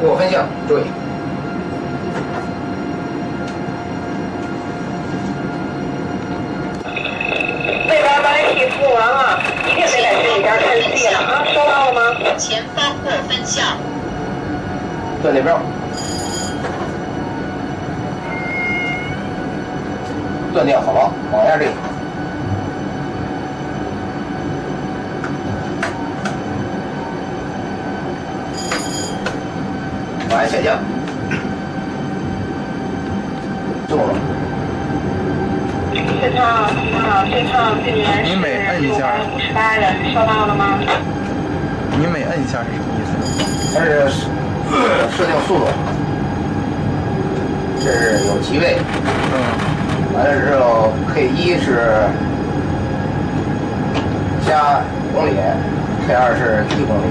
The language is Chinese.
给我分项，注意。那边把那题服务完了，一定得在这里边看戏了啊！收到了吗？前方或分项。断列标。断掉好了，往下这个。往下下降。中了。这趟病人您每摁一下58人，收到了吗？您每摁一下是什么意思？它是设定速度，这是有骑位，完了之后 K1是加5公里，K2是1公里。